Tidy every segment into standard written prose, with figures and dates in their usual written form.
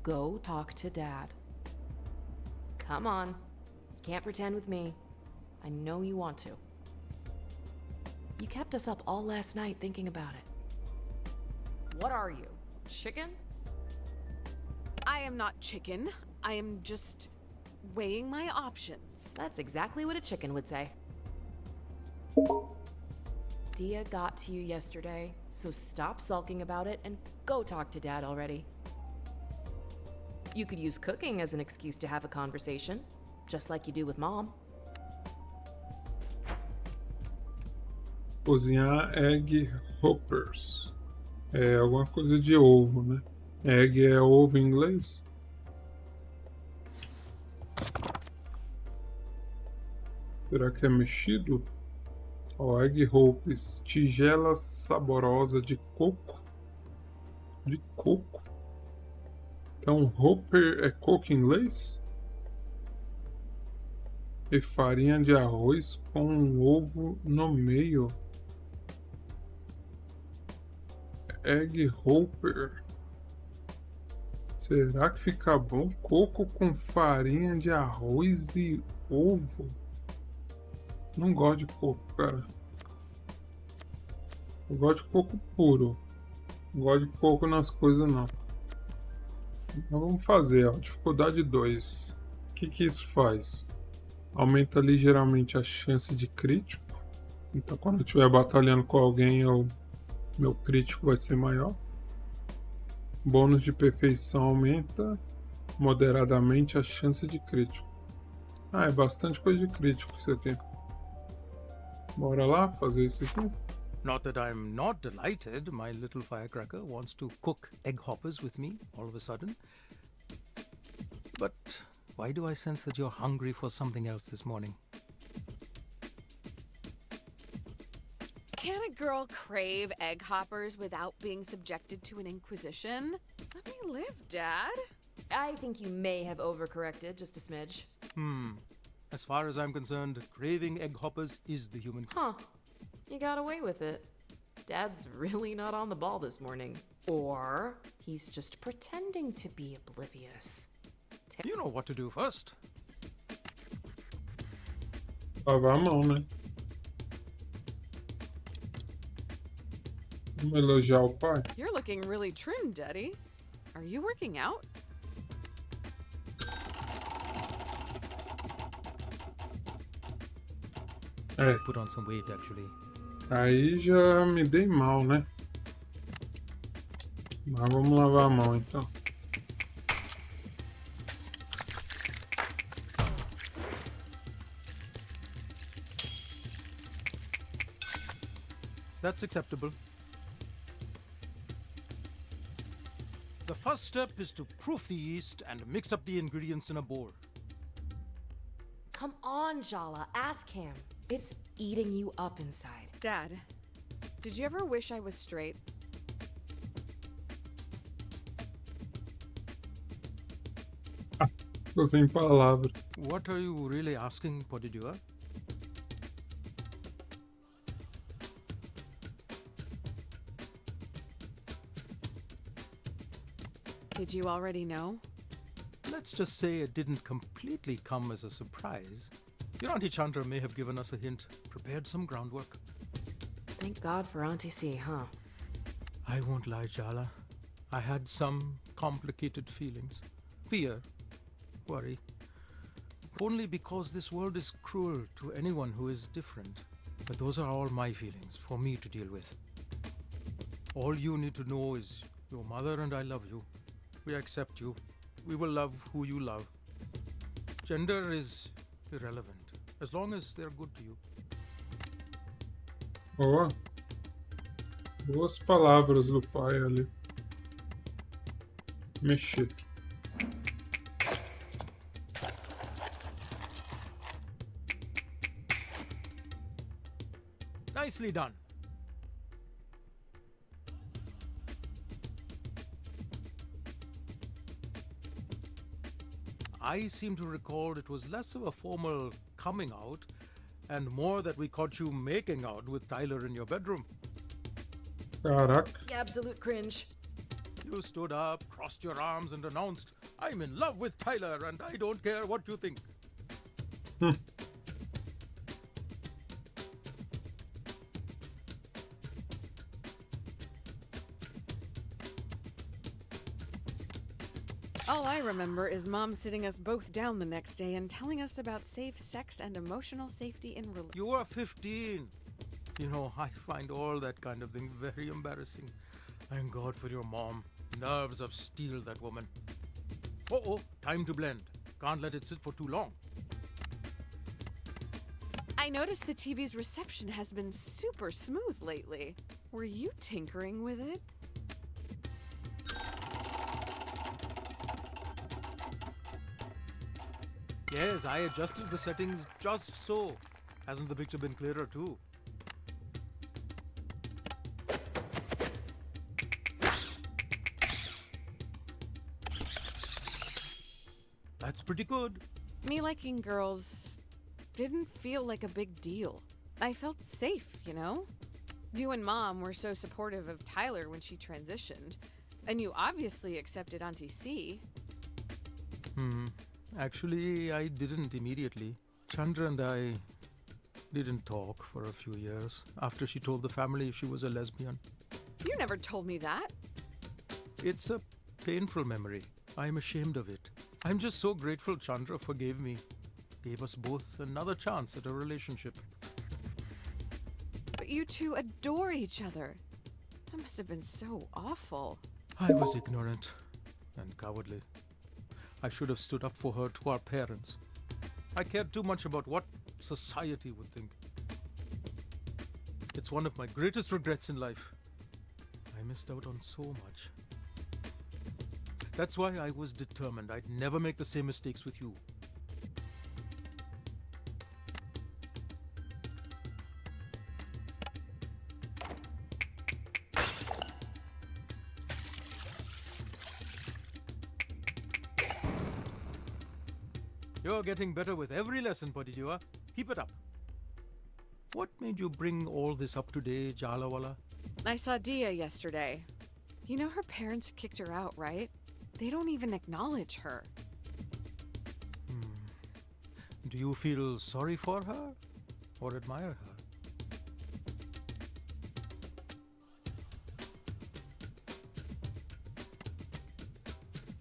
Go talk to Dad. Come on. You can't pretend with me. I know you want to. You kept us up all last night thinking about it. What are you? Chicken? I am not chicken. I am just weighing my options. That's exactly what a chicken would say. Dia got to you yesterday, so stop sulking about it and go talk to Dad already. You could use cooking as an excuse to have a conversation, just like you do with Mom. Cozinhar egg hoppers. É alguma coisa de ovo, né? Egg é ovo em inglês? Será que é mexido? Ó, egg hoppers. Tigela saborosa de coco. De coco? Então, hopper é coco em inglês? E farinha de arroz com um ovo no meio. Egg hopper. Será que fica bom? Coco com farinha de arroz e ovo? Não gosto de coco, cara. Eu gosto de coco puro. Não gosto de coco nas coisas, não. Então vamos fazer, ó. Dificuldade 2. O que isso faz? Aumenta ligeiramente a chance de crítico. Então quando eu estiver batalhando com alguém, meu crítico vai ser maior. Bônus de perfeição aumenta moderadamente a chance de crítico. Ah, é bastante coisa de crítico isso aqui. Bora lá fazer isso aqui? Not that I'm not delighted my little firecracker wants to cook egg hoppers with me all of a sudden. But why do I sense that you're hungry for something else this morning? Can a girl crave egg hoppers without being subjected to an inquisition? Let me live, Dad. I think you may have overcorrected just a smidge. As far as I'm concerned, craving egg hoppers is the human... Huh. You got away with it. Dad's really not on the ball this morning. Or he's just pretending to be oblivious. You know what to do first. Lavar a mão, né? Vamos elogiar o pai. You're looking really trim, Daddy. Are you working out? É, Put on some weight, actually. aí já me dei mal, né? Mas vamos lavar a mão então. That's acceptable. The first step is to proof the yeast and mix up the ingredients in a bowl. Come on, Jala, ask him. It's eating you up inside. Dad, did you ever wish I was straight? Tô sem palavras. What are you really asking, Podidua? Did you already know? Let's just say it didn't completely come as a surprise. Your Auntie Chandra may have given us a hint, prepared some groundwork. Thank God for Auntie C, huh? I won't lie, Jala. I had some complicated feelings. Fear, worry. Only because this world is cruel to anyone who is different. But those are all my feelings, for me to deal with. All you need to know is your mother and I love you. We accept you. We will love who you love. Gender is irrelevant, as long as they're good to you. Ó, boas palavras do pai ali. Mexer. Nicely done. I seem to recall it was less of a formal coming out and more that we caught you making out with Tyler in your bedroom. Caraca. Absolute cringe. You stood up, crossed your arms, and announced, "I'm in love with Tyler, and I don't care what you think." All I remember is Mom sitting us both down the next day and telling us about safe sex and emotional safety in relationships. You were 15. You know, I find all that kind of thing very embarrassing. Thank God for your mom. Nerves of steel, that woman. Oh, time to blend. Can't let it sit for too long. I noticed the TV's reception has been super smooth lately. Were you tinkering with it? Yes, I adjusted the settings just so. Hasn't the picture been clearer too? That's pretty good. Me liking girls didn't feel like a big deal. I felt safe, you know? You and Mom were so supportive of Tyler when she transitioned, and you obviously accepted Auntie C. Actually, I didn't immediately. Chandra and I didn't talk for a few years after she told the family she was a lesbian. You never told me that. It's a painful memory. I'm ashamed of it. I'm just so grateful Chandra forgave me. Gave us both another chance at a relationship. But you two adore each other. That must have been so awful. I was ignorant and cowardly. I should have stood up for her to our parents. I cared too much about what society would think. It's one of my greatest regrets in life. I missed out on so much. That's why I was determined I'd never make the same mistakes with you. You're getting better with every lesson, Podidua. Keep it up. What made you bring all this up today, Jalawala? I saw Dia yesterday. You know her parents kicked her out, right? They don't even acknowledge her. Do you feel sorry for her or admire her?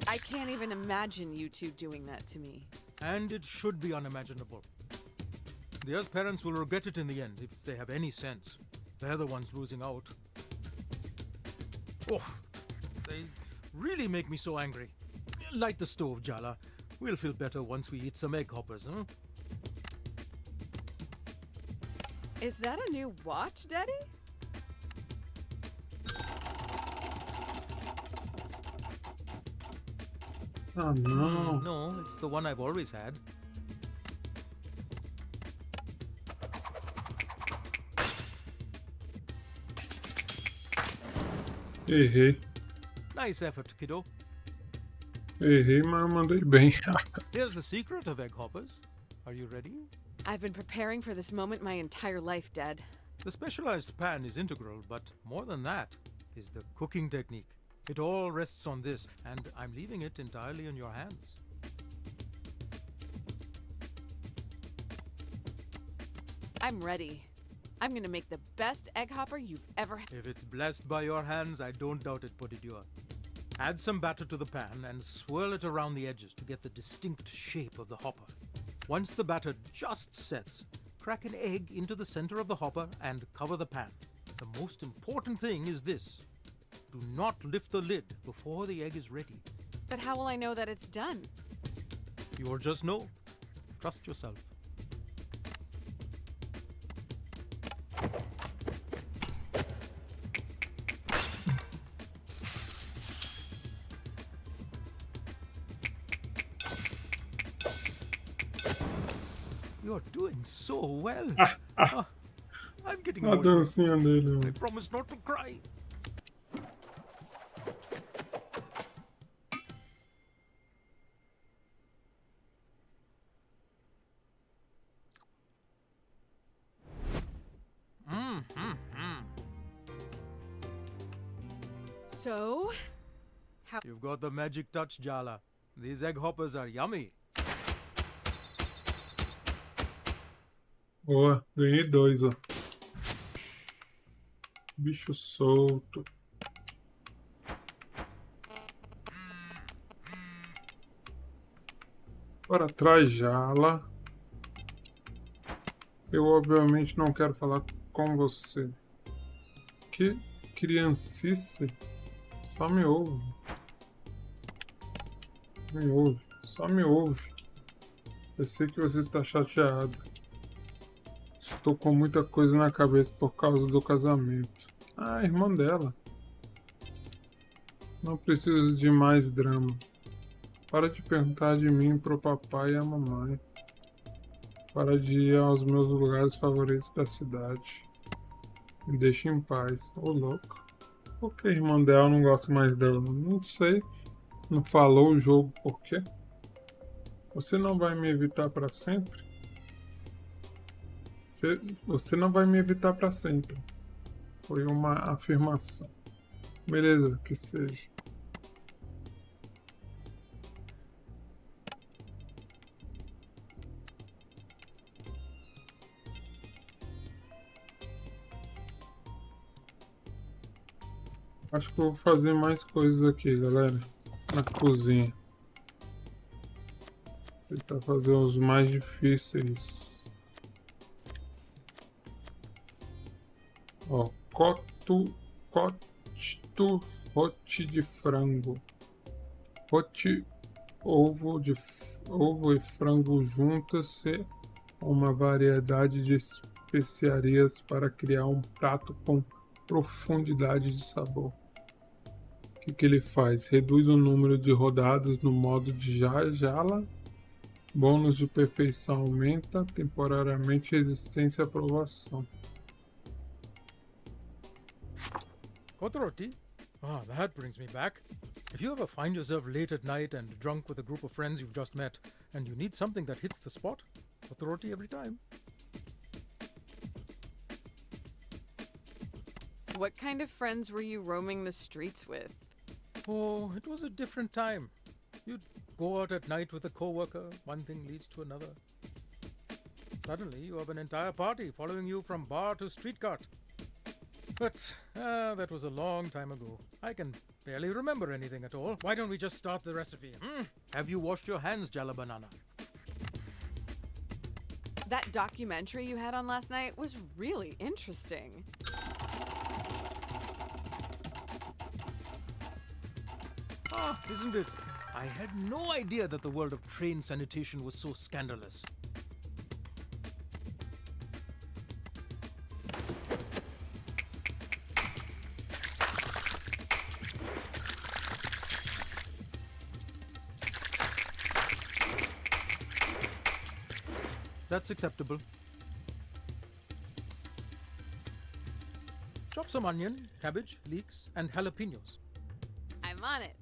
I can't even imagine you two doing that to me. And it should be unimaginable. Dia's parents will regret it in the end if they have any sense. They're the ones losing out. Oh, they really make me so angry. Light the stove, Jala. We'll feel better once we eat some egg hoppers, huh? Is that a new watch, Daddy? Oh no. No, it's the one I've always had. Errei. Nice effort, kiddo. Errei, mas eu mandei bem. Here's the secret of egg hoppers. Are you ready? I've been preparing for this moment my entire life, Dad. The specialized pan is integral, but more than that is the cooking technique. It all rests on this, and I'm leaving it entirely in your hands. I'm ready. I'm gonna make the best egg hopper you've ever had. If it's blessed by your hands, I don't doubt it, Podidua. Add some batter to the pan and swirl it around the edges to get the distinct shape of the hopper. Once the batter just sets, crack an egg into the center of the hopper and cover the pan. The most important thing is this. Do not lift the lid before the egg is ready. But how will I know that it's done? You'll just know. Trust yourself. You're doing so well. I'm getting A emotional. dancinha dele. I promise not to cry. So, how You've got the magic touch, Jala. These egg hoppers are yummy. Boa, ganhei 2, ó. Bicho solto. Bora atrás, Jala. Eu obviamente não quero falar com você. Que criancice. Só me ouve. Me ouve. Só me ouve. Eu sei que você tá chateado. Estou com muita coisa na cabeça por causa do casamento. Ah, irmã dela. Não preciso de mais drama. Para de perguntar de mim pro papai e a mamãe. Para de ir aos meus lugares favoritos da cidade. Me deixe em paz. Ô, louco. Por que a irmã dela não gosta mais dela? Não sei. Não falou o jogo por quê? Você não vai me evitar para sempre? Você não vai me evitar para sempre. Foi uma afirmação. Beleza, que seja. Acho que eu vou fazer mais coisas aqui, galera. Na cozinha. Tentar fazer os mais difíceis. Ó, rote de frango. Rote, ovo e frango juntas-se uma variedade de especiarias para criar um prato com profundidade de sabor. O que ele faz? Reduz o número de rodadas no modo de Jala. Bônus de perfeição aumenta temporariamente resistência e aprovação. Got the roti? Ah, that brings me back. If you ever find yourself late at night and drunk with a group of friends you've just met, and you need something that hits the spot, got the roti every time. what kind of friends were you roaming the streets with? Oh, it was a different time. You'd go out at night with a coworker, one thing leads to another. Suddenly, you have an entire party following you from bar to street cart. But that was a long time ago. I can barely remember anything at all. Why don't we just start the recipe? Have you washed your hands, Jala Banana? That documentary you had on last night was really interesting. Ah, isn't it? I had no idea that the world of train sanitation was so scandalous. That's acceptable. Chop some onion, cabbage, leeks, and jalapenos. I'm on it.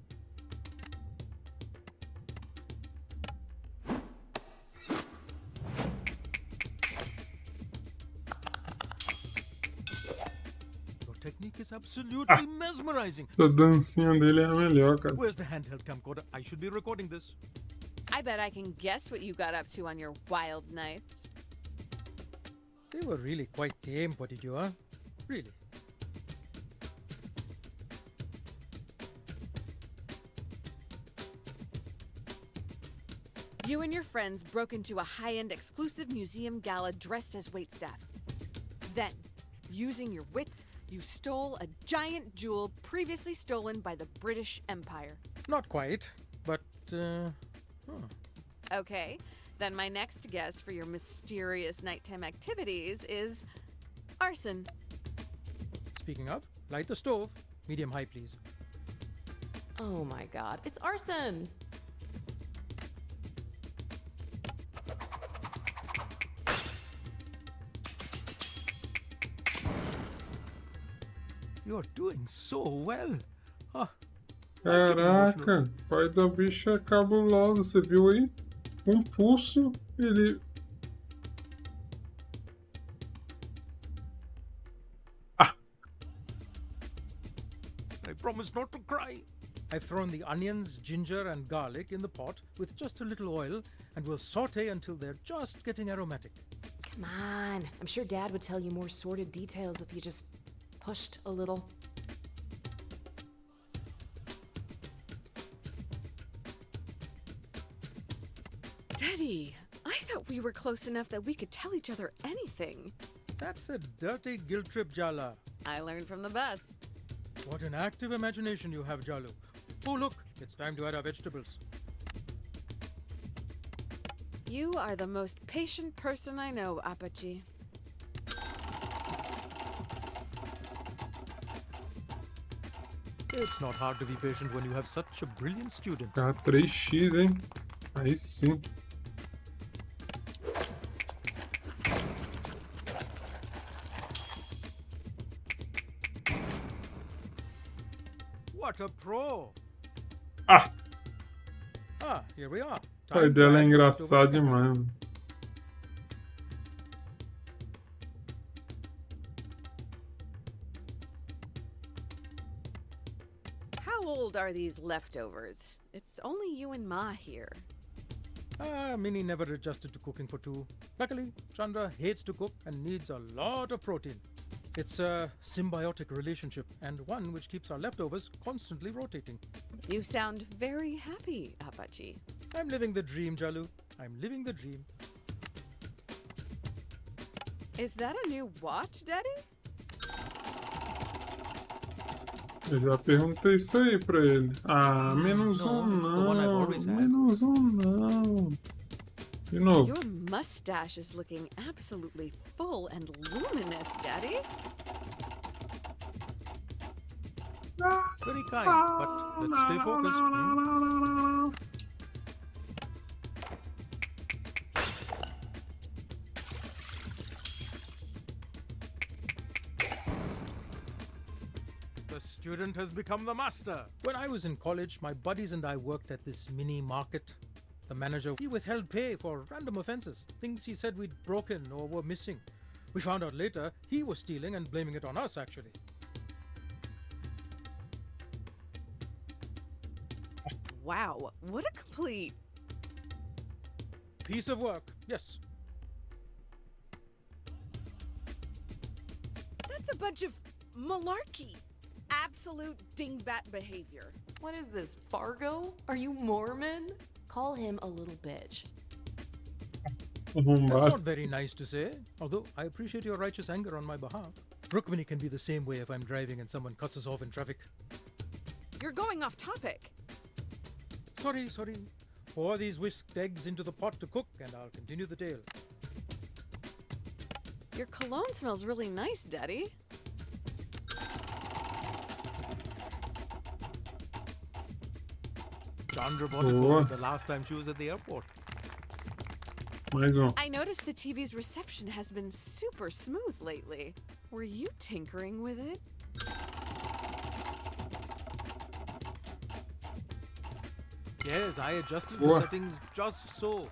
Your technique is absolutely mesmerizing. A dancinha dele é a melhor, cara. Where's the handheld camcorder? I should be recording this. I bet I can guess what you got up to on your wild nights. They were really quite tame, what did you, huh? Really? You and your friends broke into a high-end exclusive museum gala dressed as waitstaff. Then, using your wits, you stole a giant jewel previously stolen by the British Empire. Not quite, but, Okay, then my next guess for your mysterious nighttime activities is arson. Speaking of, light the stove. Medium high, please. Oh my god, it's arson! You're doing so well. Ah, Caraca, o pai da bicha é cabuloso, você viu aí? Um pulso, ele... I promise not to cry. I've thrown the onions, ginger, and garlic in the pot with just a little oil and will saute until they're just getting aromatic. Come on. I'm sure Dad would tell you more sordid details if you just pushed a little. Daddy, I thought we were close enough that we could tell each other anything. That's a dirty guilt trip, Jala. I learned from the best. What an active imagination you have, Jalu. Oh, look, it's time to add our vegetables. You are the most patient person I know, Apache. It's not hard to be patient when you have such a brilliant student. Tá 3x, hein? Aí sim. What a pro! Ah! Ah, here we are. O pai dela é engraçado demais, mano. How old are these leftovers? It's only you and Ma here. Minnie never adjusted to cooking for two. Luckily, Chandra hates to cook and needs a lot of protein. It's a symbiotic relationship and one which keeps our leftovers constantly rotating. You sound very happy, Apache. I'm living the dream, Jalu. I'm living the dream. Is that a new watch, Daddy? Eu já perguntei isso aí pra ele. Ah, menos No, um it's the one I've não. always had. Menos um não. De novo. Your mustache is looking absolutely full and luminous, Daddy. Very kind, but let's stay focused. Hmm? The student has become the master. When I was in college, my buddies and I worked at this mini market. The manager, he withheld pay for random offenses, things he said we'd broken or were missing. We found out later he was stealing and blaming it on us, actually. Wow, what a complete... Piece of work, yes. That's a bunch of malarkey. Absolute dingbat behavior. What is this, Fargo? Are you Mormon? Call him a little bitch. That's Arrombado. not very nice to say, although I appreciate your righteous anger on my behalf. Rukmini can be the same way if I'm driving and someone cuts us off in traffic. You're going off topic. Sorry. Pour these whisked eggs into the pot to cook and I'll continue the tale. Your cologne smells really nice, Daddy. Chandra bought it for me the last time she was at the airport. Mais um. I noticed the TV's reception has been super smooth lately. Were you tinkering with it? Yes, I adjusted Boa. the settings just so.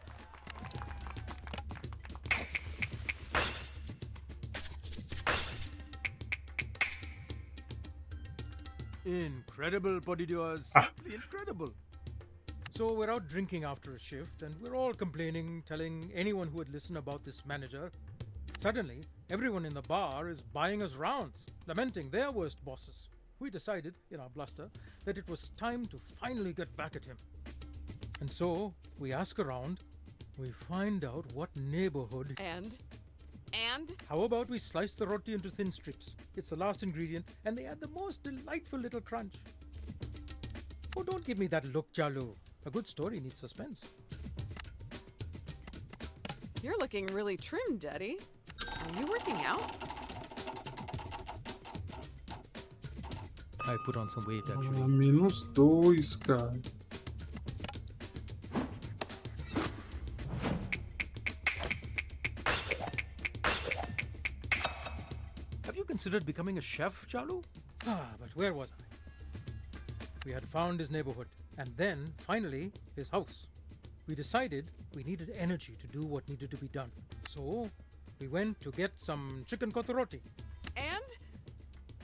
Incredible, bodydoers. Simply incredible. So we're out drinking after a shift and we're all complaining, telling anyone who would listen about this manager. Suddenly, everyone in the bar is buying us rounds, lamenting their worst bosses. We decided, in our bluster, that it was time to finally get back at him. And so, we ask around, we find out what neighborhood. And? How about we slice the roti into thin strips? It's the last ingredient, and they add the most delightful little crunch. Oh, don't give me that look, Jalu. A good story needs suspense. You're looking really trim, Daddy. Are you working out? I put on some weight, Ah, actually. menos 2, cara. Have you considered becoming a chef, Jalu? But where was I? We had found his neighborhood, and then, finally, his house. We decided we needed energy to do what needed to be done. So, we went to get some chicken kotoroti. And?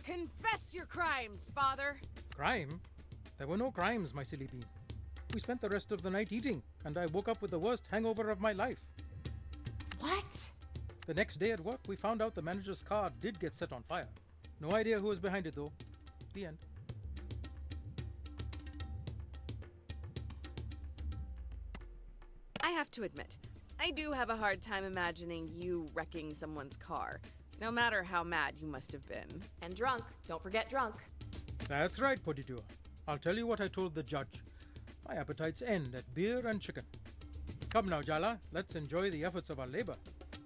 Confess your crimes, Father. Crime? There were no crimes, my silly bean. We spent the rest of the night eating, and I woke up with the worst hangover of my life. What? The next day at work, we found out the manager's car did get set on fire. No idea who was behind it, though. The end. I have to admit, I do have a hard time imagining you wrecking someone's car, no matter how mad you must have been. And drunk. Don't forget drunk. That's right, MuTTrO. I'll tell you what I told the judge. My appetites end at beer and chicken. Come now, Jala, let's enjoy the efforts of our labor.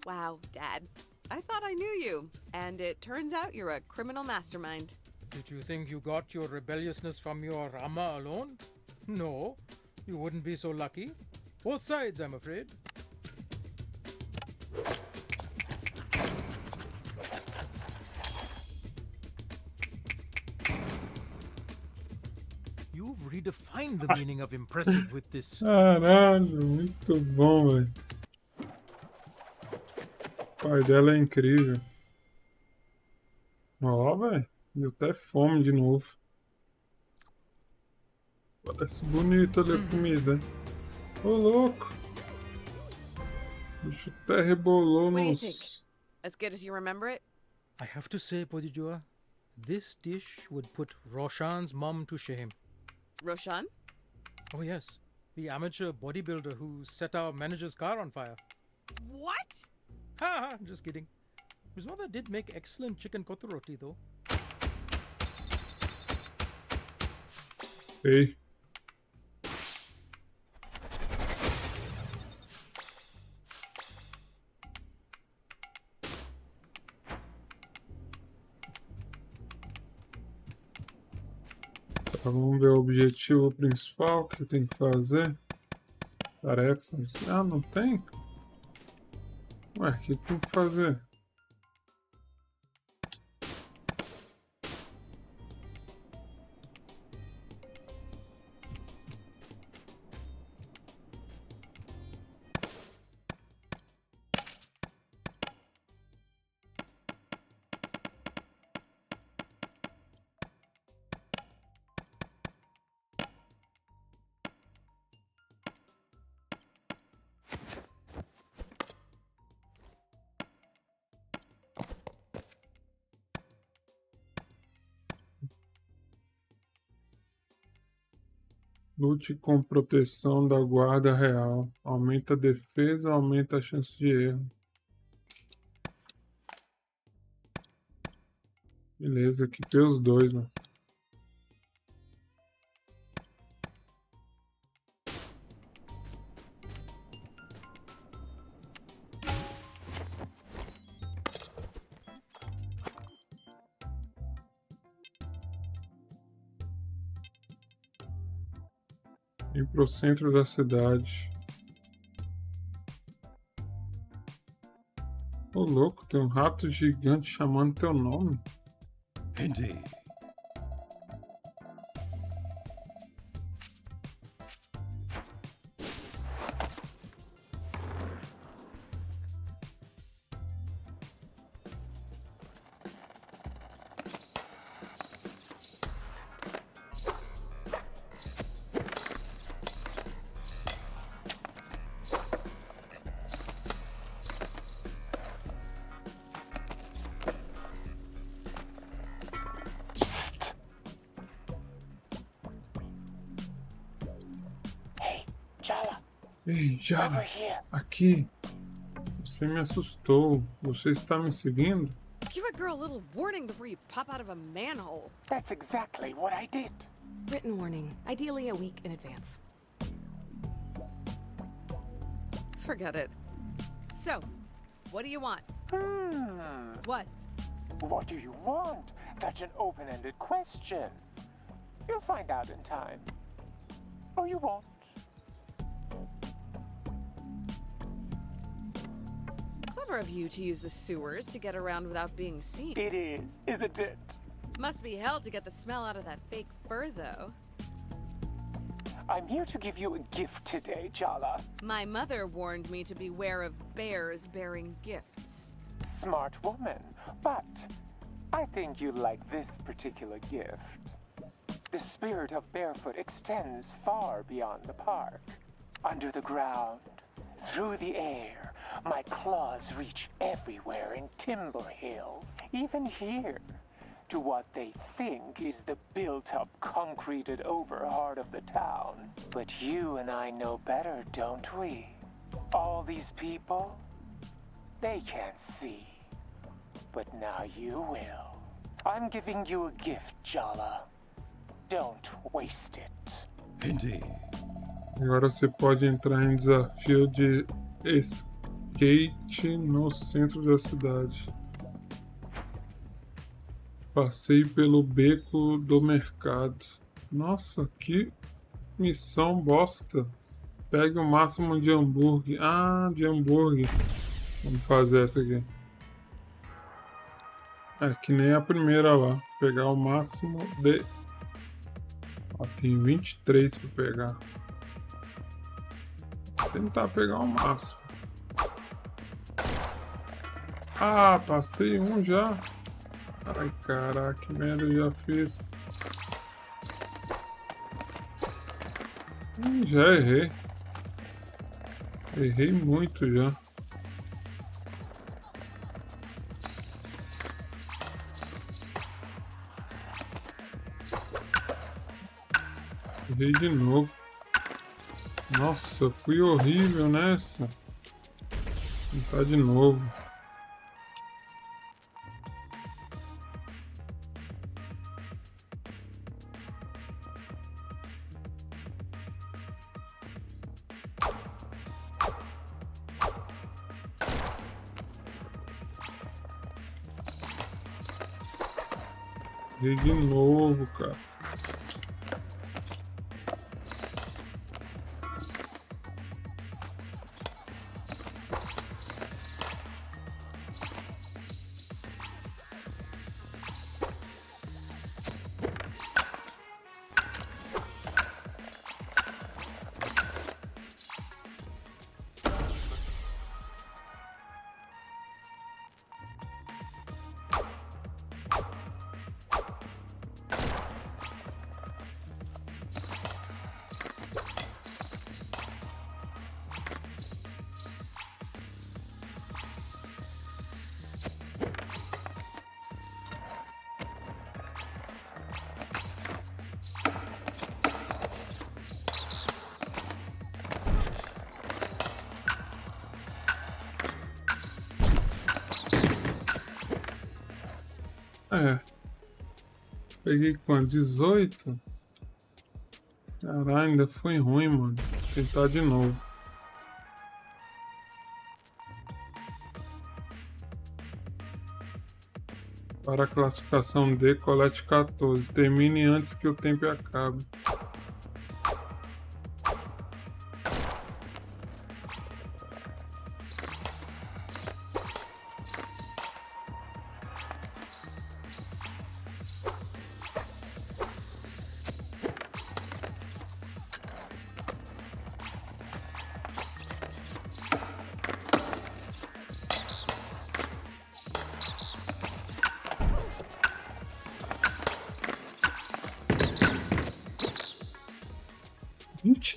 Wow, Dad. I thought I knew you, and it turns out you're a criminal mastermind. Did you think you got your rebelliousness from your Rama alone? No, you wouldn't be so lucky. Both sides, I'm afraid. You've redefined the meaning of impressive with this. Caralho, muito bom, velho. O pai dela é incrível. Ó, velho. Deu até fome de novo. Parece bonito ali a comida. Ô, louco. O bicho até rebolou What do you think? nos... As good as you remember it? I have to say, MuTTrO, this dish would put Roshan's mum to shame. Roshan? Oh yes, the amateur bodybuilder who set our manager's car on fire. What? Ha ha, just kidding. His mother did make excellent chicken kotoroti though. Ei. Tá, vamos ver o objetivo principal que tem que fazer. Tarefas. Ah, não tem? Ué, o que tem que fazer? Lute com proteção da guarda real. Aumenta a defesa, aumenta a chance de erro. Beleza, aqui tem os dois, né? Ir pro centro da cidade. Ô louco, tem um rato gigante chamando teu nome. Indeed. Jala, Ei, over Jala, here. aqui. Você me assustou. Você está me seguindo? Give a girl a little warning before you pop out of a manhole. That's exactly what I did. Written warning. Ideally a week in advance. Forget it. So, what do you want? What? What do you want? That's an open-ended question. You'll find out in time. Or you won't. Clever of you to use the sewers to get around without being seen. It is, isn't it? Must be hell to get the smell out of that fake fur, though. I'm here to give you a gift today, Jala. My mother warned me to beware of bears bearing gifts. Smart woman. But I think you'd like this particular gift. The spirit of Barefoot extends far beyond the park. Under the ground, through the air, my claws reach everywhere in Timber Hills, even here, to what they think is the built-up, concreted over heart of the town. But you and I know better, don't we? All these people, they can't see. But now you will. I'm giving you a gift, Jala. Don't waste it. Indeed. Agora você pode entrar em desafio de skate no centro da cidade. Passei pelo beco do mercado. Nossa, que missão bosta. Pegue o máximo de hambúrguer. Ah, de hambúrguer. Vamos fazer essa aqui. É que nem a primeira lá. Pegar o máximo de... Ó, tem 23 para pegar. Vou tentar pegar o máximo. Ah, passei um já. Ai, caraca, que merda eu já fiz. Já errei. Errei muito já. Errei de novo. Nossa, fui horrível nessa. Vou tentar de novo. Errei de novo, cara. É. Peguei quanto? 18? Caralho, ainda foi ruim, mano. Vou tentar de novo. Para a classificação D, colete 14. Termine antes que o tempo acabe.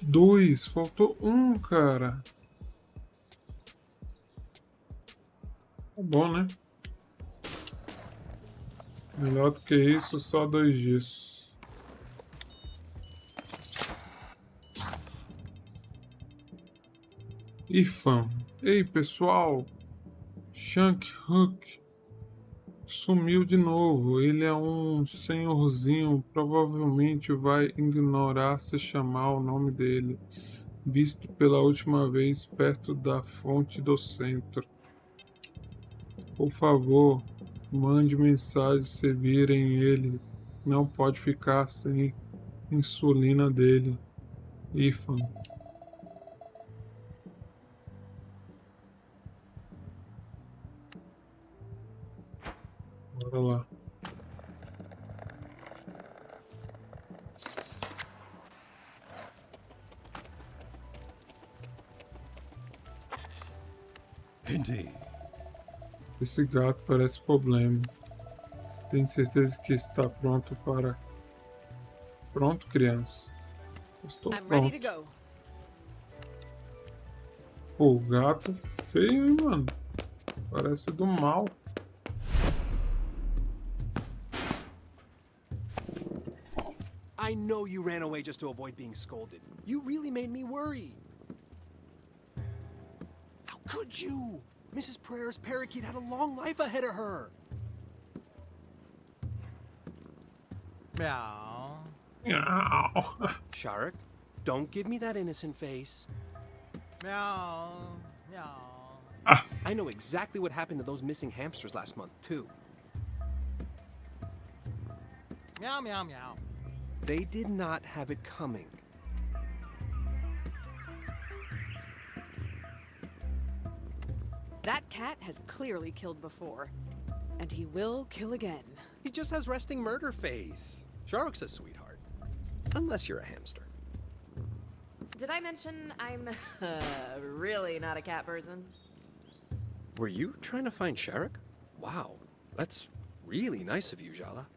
Dois, faltou um, cara. Tá bom, né? Melhor do que isso, só 2 disso. Irfan. Ei, pessoal. Shank Hook sumiu de novo. Ele é um senhorzinho. Provavelmente vai ignorar se chamar o nome dele. Visto pela última vez perto da fonte do centro. Por favor, mande mensagem se virem ele. Não pode ficar sem insulina dele. Ifan. Bora lá. Indeed. Esse gato parece problema. Tenho certeza que está pronto para Pronto, criança. Estou I'm ready to pronto. go. Pô, o gato feio, hein, mano? Parece do mal. I know you ran away just to avoid being scolded. You really made me worry. How could you? Mrs. Pereira's parakeet had a long life ahead of her. Meow. Miau. Sharik, don't give me that innocent face. Meow. Meow. I know exactly what happened to those missing hamsters last month, too. Meow, meow, meow. They did not have it coming. That cat has clearly killed before, and he will kill again. He just has resting murder face. Sharik's a sweetheart. Unless you're a hamster. Did I mention I'm really not a cat person? Were you trying to find Sharik? Wow, that's really nice of you, Jala.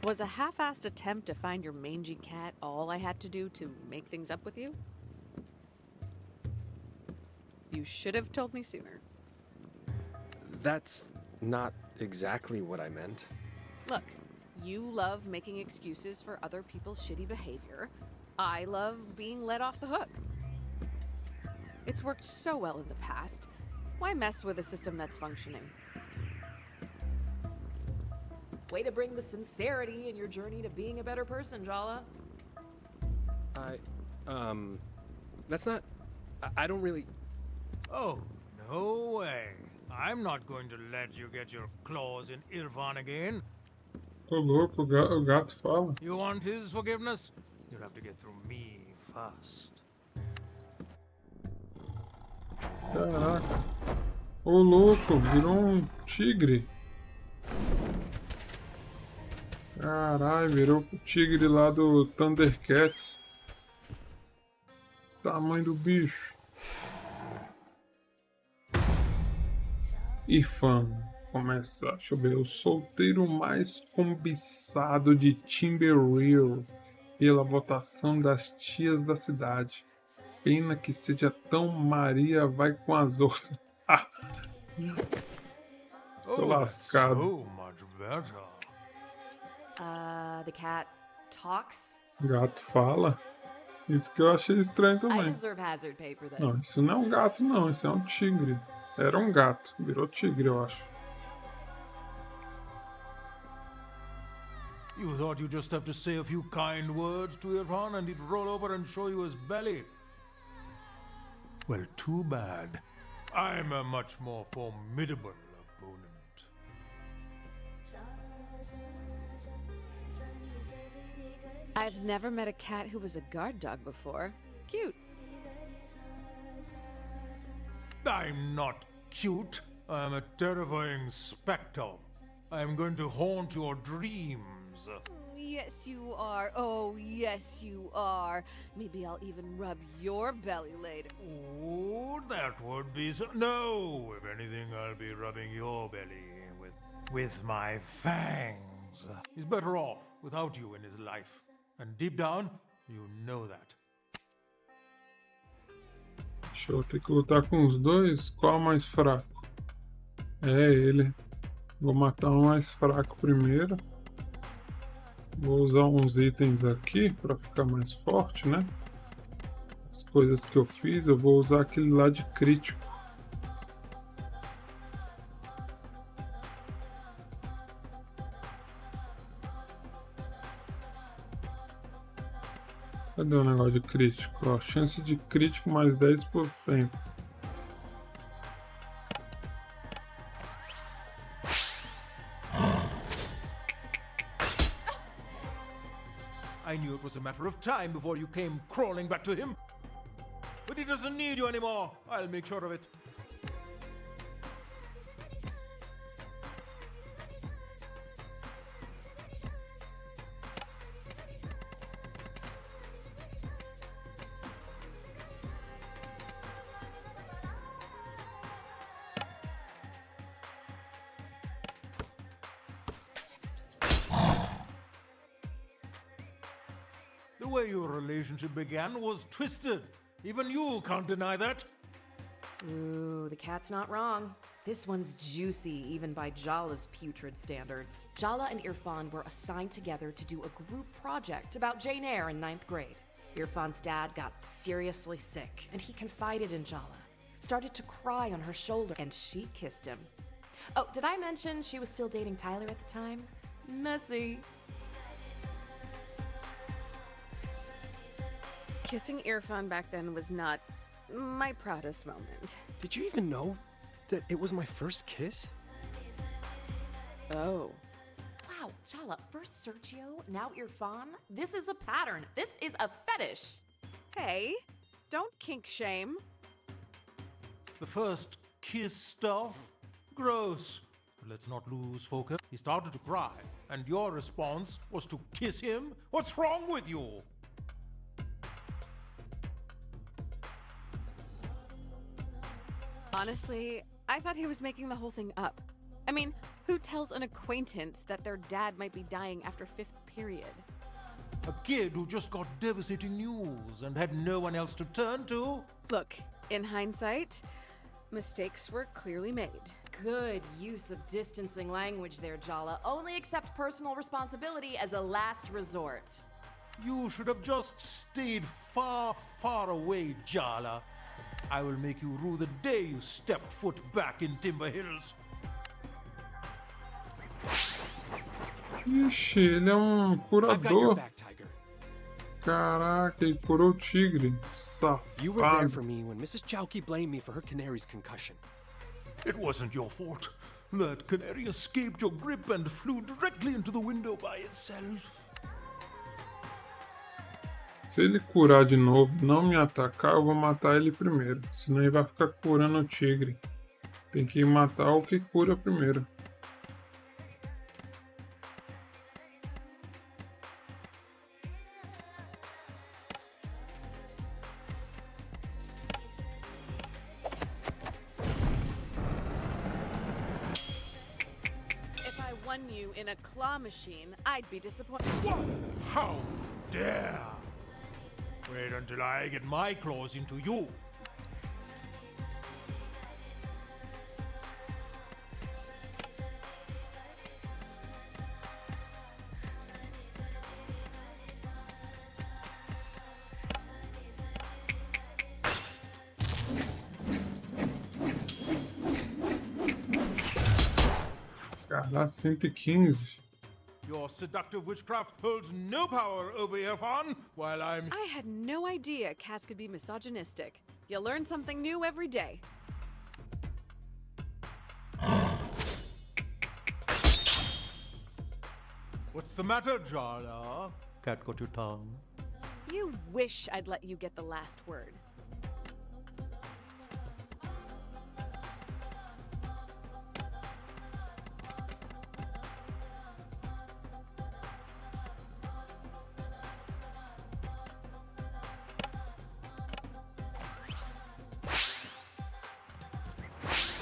Was a half-assed attempt to find your mangy cat all I had to do to make things up with you? You should have told me sooner. That's not exactly what I meant. Look, you love making excuses for other people's shitty behavior. I love being let off the hook. It's worked so well in the past. Why mess with a system that's functioning? Way to bring the sincerity in your journey to being a better person, Jala. That's not... I don't really... Oh, no way. I'm not going to let you get your claws in Irvan again. Ô, louco, o gato fala. You want his forgiveness? You'll have to get through me first. Caraca. Ô, louco, virou um tigre. Caralho, virou o tigre lá do Thundercats. Tamanho do bicho. Irfan, começa. Deixa eu ver. O solteiro mais cobiçado de Timberville pela votação das tias da cidade. Pena que seja tão Maria vai com as outras. Ah, tô lascado. So much better. The cat talks? Gato fala. Isso que eu achei estranho I também. deserve hazard pay for this. Não, isso não é um gato não, isso é um tigre. Era um gato, virou tigre, eu acho. You thought you'd just have to say a few kind words to Irvan and he'd roll over and show you his belly. Well, too bad. I'm a much more formidable opponent. I've never met a cat who was a guard dog before. Cute. I'm not cute. I'm a terrifying spectre. I'm going to haunt your dreams. Yes, you are. Oh, yes, you are. Maybe I'll even rub your belly later. Oh, that would be so... No! If anything, I'll be rubbing your belly with my fangs. He's better off without you in his life. And deep down, you know that. Deixa eu ter que lutar com os dois. Qual é o mais fraco? É ele. Vou matar o mais fraco primeiro. Vou usar uns itens aqui para ficar mais forte, né? As coisas que eu fiz, eu vou usar aquele lá de crítico. Cadê o negócio de crítico? Ó, chance de crítico mais 10%. I knew it was a matter of time before you came crawling back to him. But he doesn't need you anymore. I'll make sure of it. way your relationship began was twisted. Even you can't deny that. Ooh, the cat's not wrong. This one's juicy, even by Jala's putrid standards. Jala and Irfan were assigned together to do a group project about Jane Eyre in 9th grade. Irfan's dad got seriously sick, and he confided in Jala. Started to cry on her shoulder, and she kissed him. Oh, did I mention she was still dating Tyler at the time? Messy. Kissing Irfan back then was not my proudest moment. Did you even know that it was my first kiss? Oh. Wow, Jala, first Sergio, now Irfan. This is a pattern. This is a fetish. Hey, don't kink shame. The first kiss stuff? Gross. Let's not lose focus. He started to cry, and your response was to kiss him? What's wrong with you? Honestly, I thought he was making the whole thing up. I mean, who tells an acquaintance that their dad might be dying after 5th period? A kid who just got devastating news and had no one else to turn to? Look, in hindsight, mistakes were clearly made. Good use of distancing language there, Jala. Only accept personal responsibility as a last resort. You should have just stayed far, far away, Jala. I will make you rue the day you stepped foot back in Timber Hills. Ixi, ele é I've got your curador. back, Tiger. Caraca, ele curou o tigre. You were there Safado. for me when Mrs. Chowky blamed me for her canary's concussion. It wasn't your fault. That canary escaped your grip and flew directly into the window by itself. Se ele curar de novo e não me atacar, eu vou matar ele primeiro. Senão ele vai ficar curando o tigre. Tem que matar o que cura primeiro. If I won you in a claw machine, I'd be disappointed. How dare! Wait until I get my claws into you. Caralho, 115. Your seductive witchcraft holds no power over Irfan, while I'm... I had no idea cats could be misogynistic. You learn something new every day. What's the matter, Jala? Cat got your tongue. You wish I'd let you get the last word.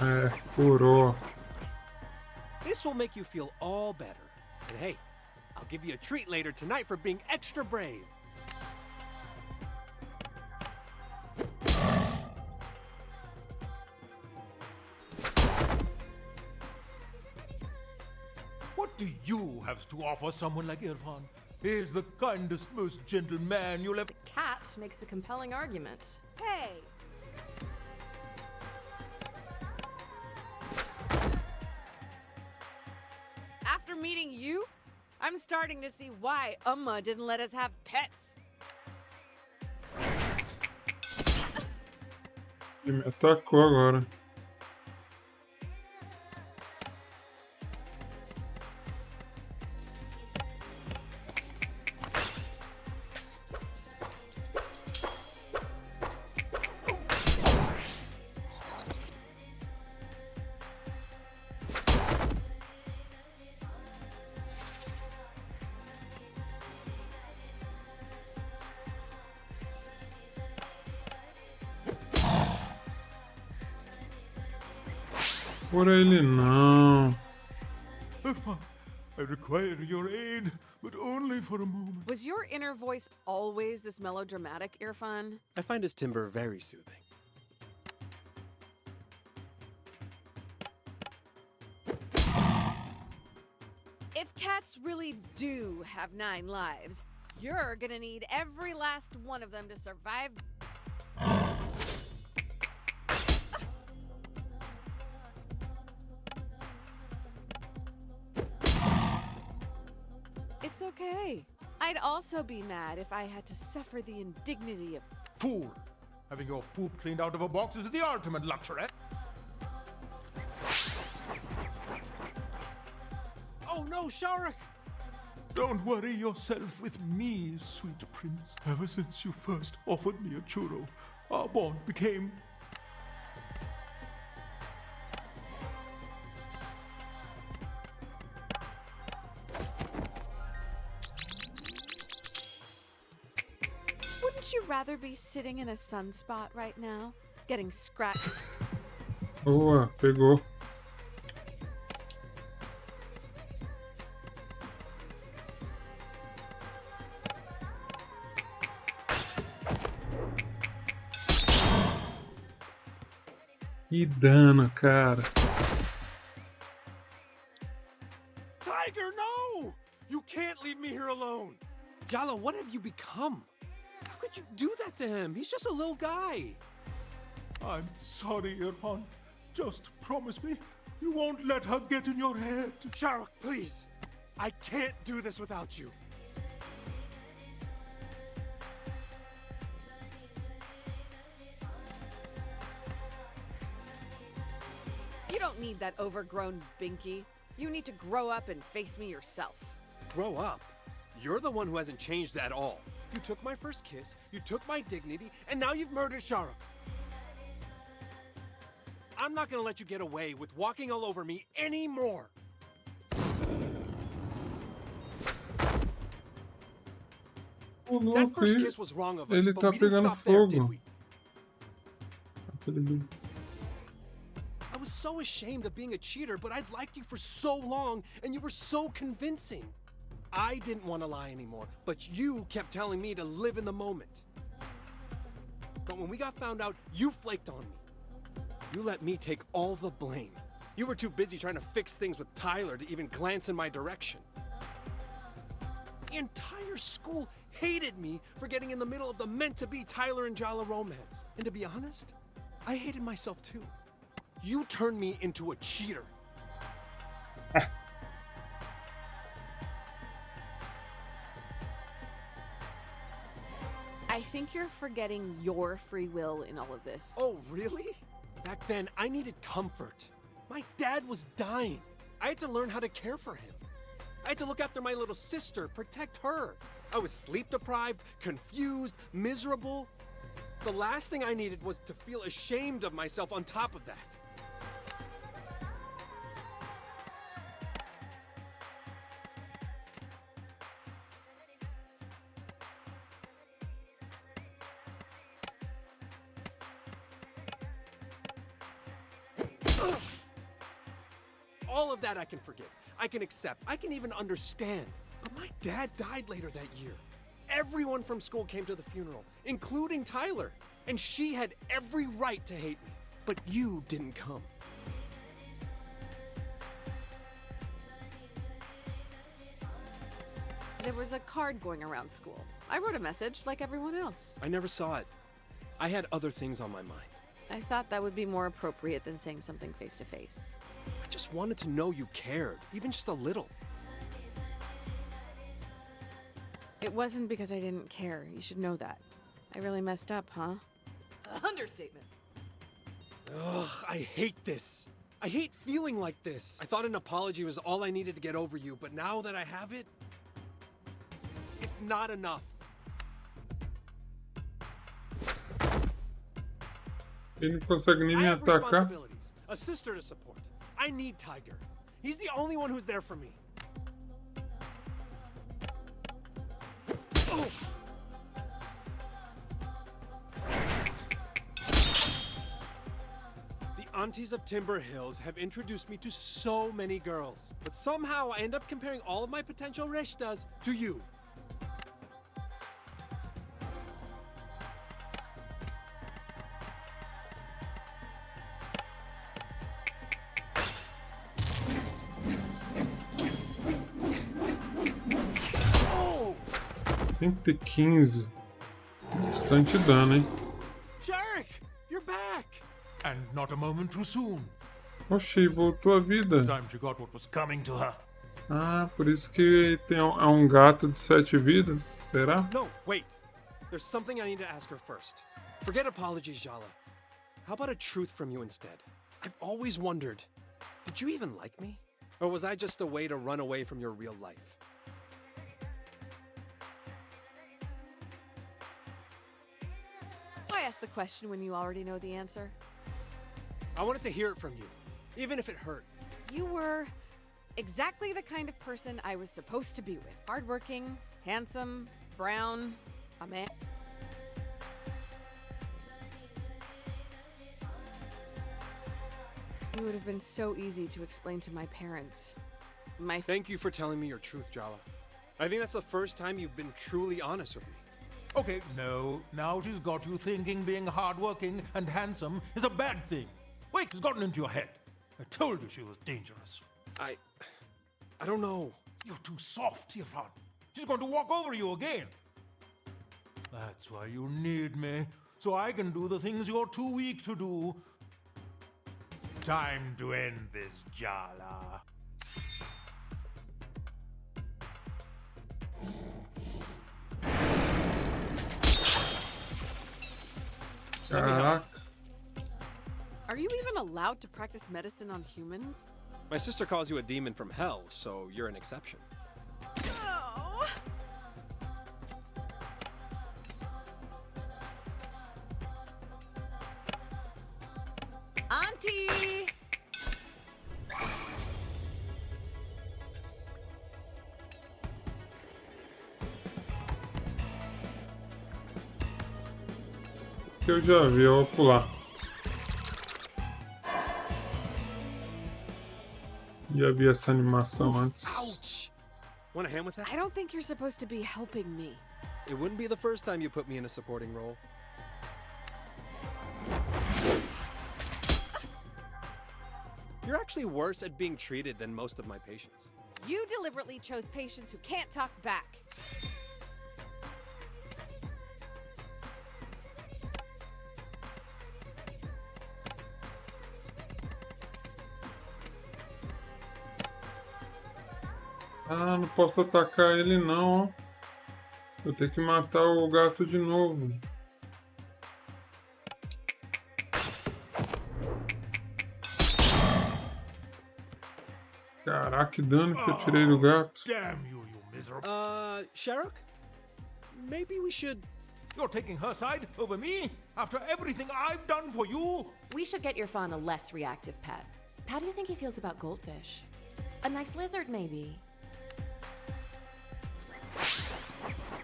É, curou. This will make you feel all better. And hey, I'll give you a treat later tonight for being extra brave. What do you have to offer someone like Irfan? He's the kindest, most gentle man you'll ever... Cat makes a compelling argument. Hey! After meeting you, I'm starting to see why Umma didn't let us have pets. Ele me atacou agora. Por ele não. Irfan, I require your aid, but only for a moment. Was your inner voice always this melodramatic, Irfan? I find his timbre very soothing. If cats really do have 9 lives, you're gonna need every last one of them to survive. It's okay. I'd also be mad if I had to suffer the indignity of. Fool! Having your poop cleaned out of a box is the ultimate luxury. Oh no, Sharak! Don't worry yourself with me, sweet prince. Ever since you first offered me a churro, our bond became... Wouldn't you rather be sitting in a sunspot right now, getting scratched? Boa, pegou. Que dano, cara. Tiger, no! You can't leave me here alone! Jala, what have you become? How could you do that to him? He's just a little guy. I'm sorry, Irfan. Just promise me you won't let her get in your head. Sharak, please. I can't do this without you. You don't need that overgrown binky. You need to grow up and face me yourself. Grow up. You're the one who hasn't changed at all. You took my first kiss, you took my dignity, and now you've murdered Sharak. I'm not gonna let you get away with walking all over me anymore. Ô, That louco, first ele, kiss was wrong of us, ele but tá we didn't pegando stop there, did fogo. we? Aquele... I was so ashamed of being a cheater, but I'd liked you for so long, and you were so convincing. I didn't want to lie anymore, but you kept telling me to live in the moment. But when we got found out, you flaked on me. You let me take all the blame. You were too busy trying to fix things with Tyler to even glance in my direction. The entire school hated me for getting in the middle of the meant-to-be Tyler and Jala romance. And to be honest, I hated myself too. You turned me into a cheater. I think you're forgetting your free will in all of this. Oh, really? Back then, I needed comfort. My dad was dying. I had to learn how to care for him. I had to look after my little sister, protect her. I was sleep deprived, confused, miserable. The last thing I needed was to feel ashamed of myself on top of that. All of that I can forgive. I can accept. I can even understand. But my dad died later that year. Everyone from school came to the funeral, including Tyler. And she had every right to hate me. But you didn't come. There was a card going around school. I wrote a message like everyone else. I never saw it. I had other things on my mind. I thought that would be more appropriate than saying something face to face. I just wanted to know you cared, even just a little. It wasn't because I didn't care. You should know that. I really messed up, huh? Understatement. Ugh, I hate this. I hate feeling like this. I thought an apology was all I needed to get over you, but now that I have it, it's not enough. Ele não consegue nem I me have atacar. responsibilities, a sister to support. I need Tiger. He's the only one who's there for me. Oh. The aunties of Timber Hills have introduced me to so many girls, but somehow I end up comparing all of my potential reshtas to you. Tem que ter 15. Bastante dano, hein? Shark, you're back! And not a moment too soon. Oxi, voltou a vida. Time she got what was coming to her. Ah, por isso que tem um gato de 7 vidas? Será? No, wait. There's something I need to ask her first. Forget apologies, Jala. How about a truth from you instead? I've always wondered, did you even like me? Or was I just a way to run away from your real life? Why ask the question when you already know the answer? I wanted to hear it from you, even if it hurt. You were exactly the kind of person I was supposed to be with. Hardworking, handsome, brown, a man. It would have been so easy to explain to my parents. Thank you for telling me your truth, Jala. I think that's the first time you've been truly honest with me. Okay, no. Now she's got you thinking being hardworking and handsome is a bad thing. Wait, she's gotten into your head. I told you she was dangerous. I don't know. You're too soft, Irfan. She's going to walk over you again. That's why you need me, so I can do the things you're too weak to do. Time to end this, Jala. Caraca. Are you even allowed to practice medicine on humans? My sister calls you a demon from hell, so you're an exception. Oh. Auntie! Que eu já vi, eu vou pular. Já vi essa animação antes. Ouch! Want a hand with that? I don't think you're supposed to be helping me. It wouldn't be the first time you put me in a supporting role. You're actually worse at being treated than most of my patients. You deliberately chose patients who can't talk back. Ah, não posso atacar ele não, ó. Eu tenho que matar o gato de novo. Caraca, que dano que eu tirei do gato. Damn you, you miserable. Sharuk? Maybe we should... You're taking her side over me? After everything I've done for you? We should get Irfan a less reactive pet. How do you think he feels about goldfish? A nice lizard, maybe?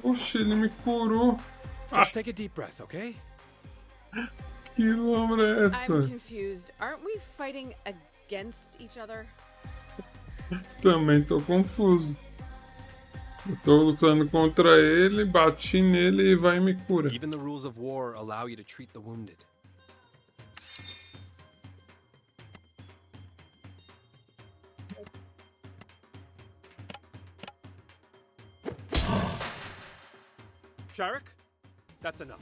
Oxe, ele me curou. Just take a deep breath, okay? Que lombra é I'm essa? confused. Aren't we fighting against each other? Também tô confuso. Eu tô lutando contra ele, bati nele e vai e me cura. Even the rules of war allow you to treat the wounded. Sharuk, that's enough.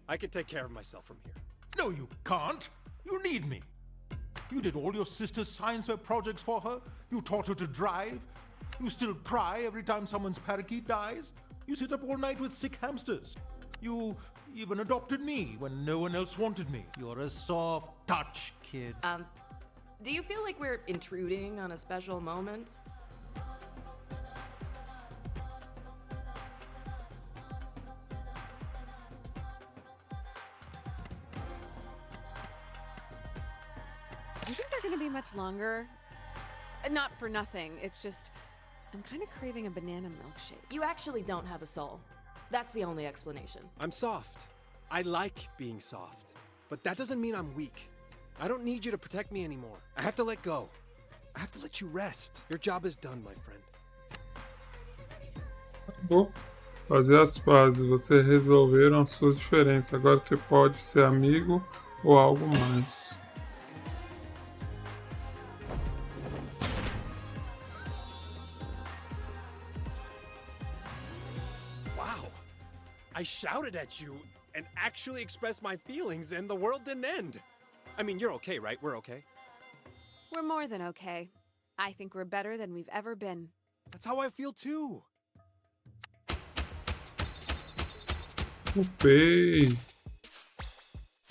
I can take care of myself from here. No, you can't. You need me. You did all your sister's science fair projects for her. You taught her to drive. You still cry every time someone's parakeet dies. You sit up all night with sick hamsters. You even adopted me when no one else wanted me. You're a soft touch, kid. Do you feel like we're intruding on a special moment? Do you think they're gonna be much longer? Not for nothing. It's just, I'm kind of craving a banana milkshake. You actually don't have a soul. That's the only explanation. I'm soft. I like being soft. But that doesn't mean I'm weak. I don't need you to protect me anymore. I have to let go. I have to let you rest. Your job is done, my friend. Vou fazer as pazes. Vocês resolveram suas diferenças. Agora você pode ser amigo ou algo mais. Wow. I shouted at you and actually expressed my feelings and the world didn't end. I mean, you're okay, right? We're okay? We're more than okay. I think we're better than we've ever been. That's how I feel too. Upei!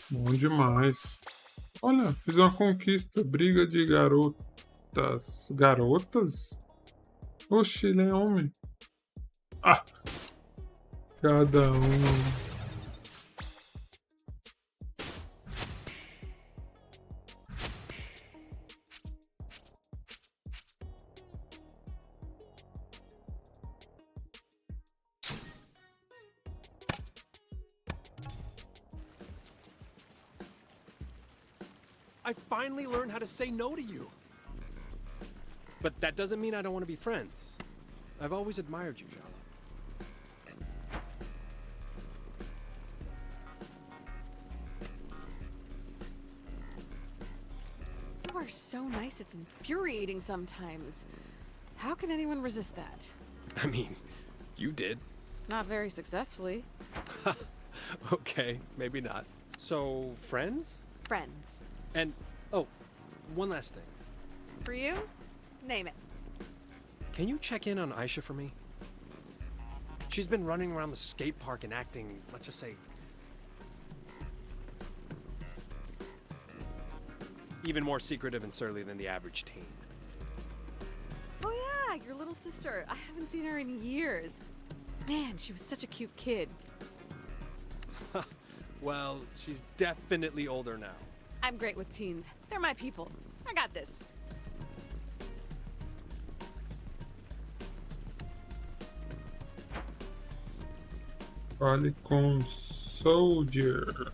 Bom demais. Olha, fiz uma conquista. Briga de garotas. Garotas? Oxi, ele é homem. Ah! Cada um. I finally learned how to say no to you. But that doesn't mean I don't want to be friends. I've always admired you, Jala. You are so nice, it's infuriating sometimes. How can anyone resist that? I mean, you did. Not very successfully. Okay, maybe not. So, friends? Friends. And, oh, one last thing. For you? Name it. Can you check in on Aisha for me? She's been running around the skate park and acting, let's just say, even more secretive and surly than the average teen. Oh yeah, your little sister. I haven't seen her in years. Man, she was such a cute kid. Well, she's definitely older now. I'm great with teens. They're my people. I got this. Fale com Soldier.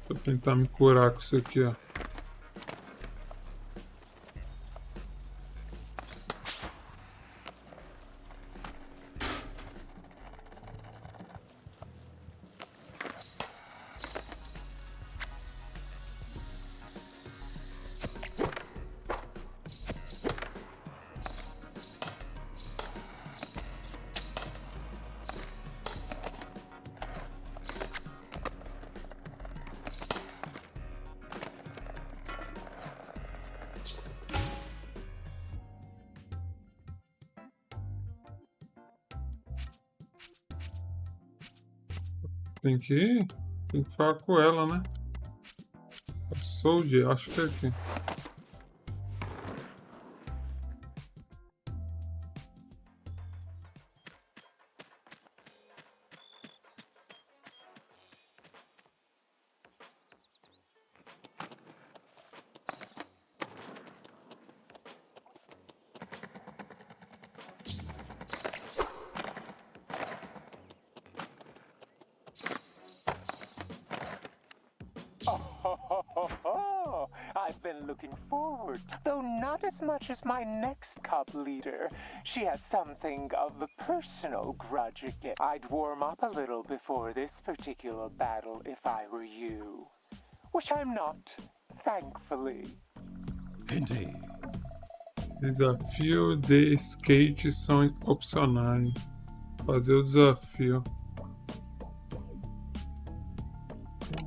Vou tentar me curar com isso aqui, ó. Tem que falar com ela, né? Soldier, acho que é aqui. I've been looking forward, though not as much as my next cub leader. She has something of a personal grudge against. I'd warm up a little before this particular battle if I were you. Which I'm not, thankfully. Indeed. Desafio de skate são opcionais. Fazer o desafio.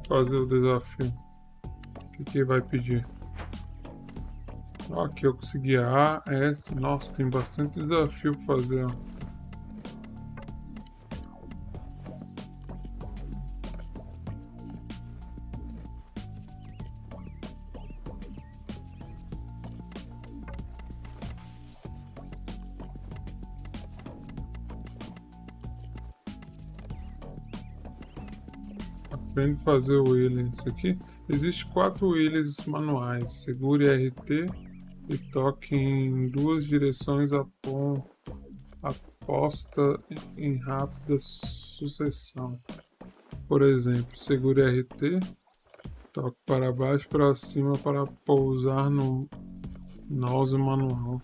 Fazer o desafio. O que vai pedir? Ó, aqui eu consegui A, S. Nossa, tem bastante desafio para fazer. Ó. Aprende a fazer o Willy. Isso aqui. Existem 4 Willys manuais. Segure RT e toque em 2 direções posta em rápida sucessão. Por exemplo, segure RT, toque para baixo e para cima para pousar no mouse manual.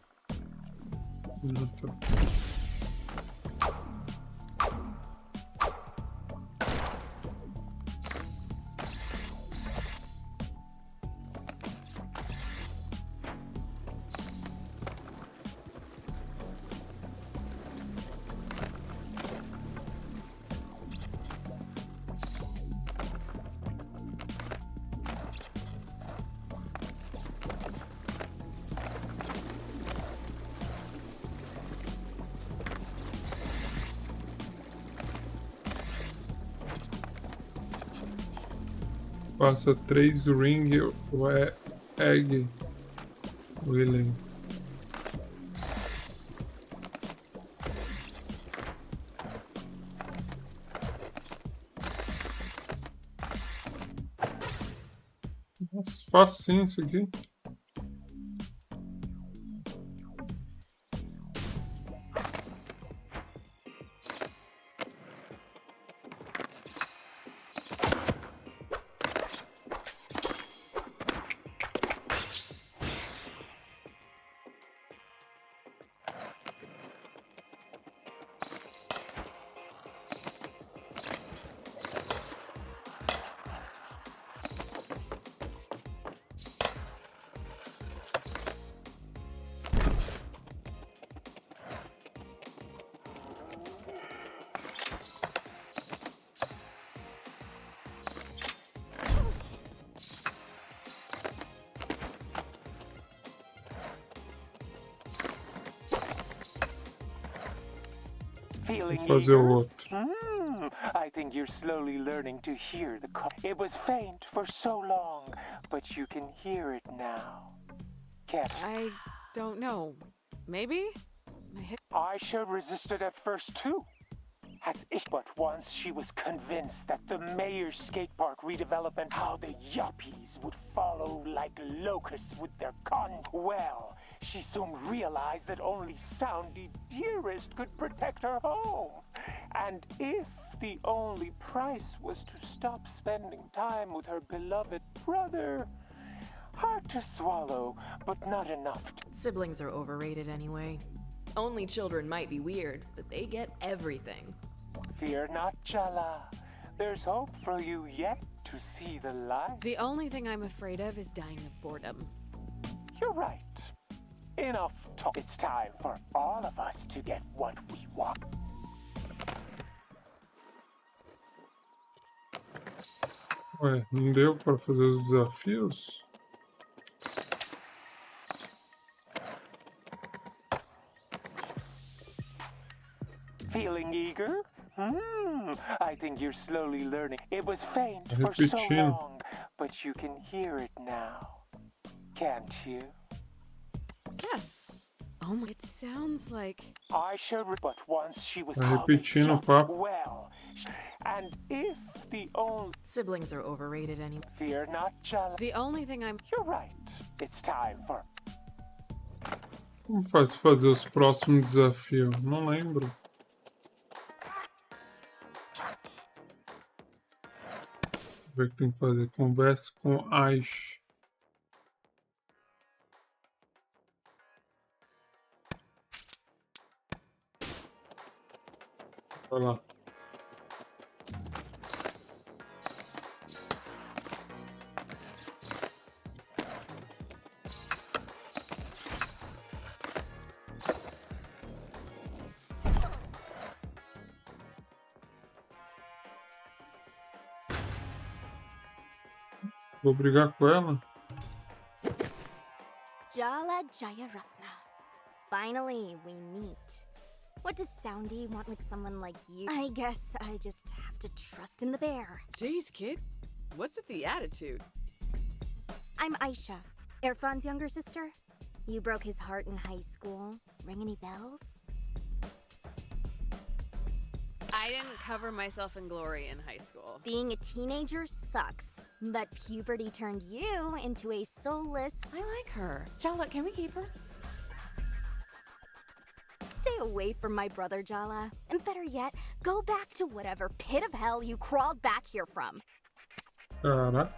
Passa 3 ring egg Willing. Nossa, facinho isso aqui. Feeling Vou fazer o eager? outro. I think you're slowly learning to hear the call. It was faint for so long, but you can hear it now. Can't. I don't know. Maybe? Aisha resisted at first too. But once she was convinced that the mayor's skate park redevelopment, how the yuppies would follow like locusts with their well, she soon realized that only Soundy Dearest could protect her home. And if the only price was to stop spending time with her beloved brother, hard to swallow, but not enough to... Siblings are overrated anyway. Only children might be weird, but they get everything. Fear not, Jala. There's hope for you yet to see the light. The only thing I'm afraid of is dying of boredom. You're right. Enough talk. It's time for all of us to get what we want. Ué, não deu para fazer os desafios? Feeling eager? I think you're slowly learning. It was faint for so Repetindo. long, but you can hear it now. Can't you? Yes. Oh my, it sounds like... Aisha, but once she was Tá repetindo o papo. well. And if the only... Siblings are overrated anyway. Fear not, Jala. The only thing I'm... You're right. It's time for... Como faz fazer os próximos desafios? Não lembro. Ver o que tem que fazer. Converse com Aish. Vai lá. Vou brigar com ela? Jala Jayaratna. Finally, we meet. What does Soundy want with someone like you? I guess I just have to trust in the bear. Jeez, kid. What's with the attitude? I'm Aisha, Irfan's younger sister. You broke his heart in high school. Ring any bells? I didn't cover myself in glory in high school. Being a teenager sucks, but puberty turned you into a soulless... I like her. Jala, can we keep her? stay away from my brother, Jala. And better yet, go back to whatever pit of hell you crawled back here from. Caraca.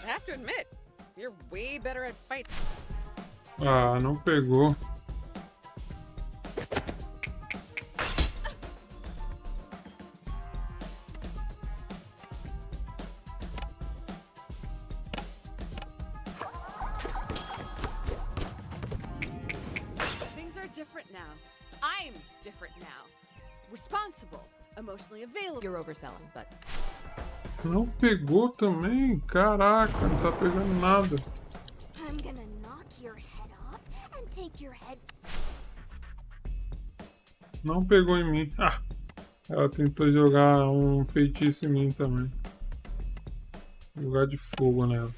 I have to admit, you're way better at fighting. Ah, não pegou. Things are different now. I'm different now. Responsible, emotionally available. You're overselling, but Não pegou também? Caraca, não tá pegando nada. I'm gonna knock your head off and take your head. Não pegou em mim. Ah, ela tentou jogar um feitiço em mim também. Jogar de fogo nela.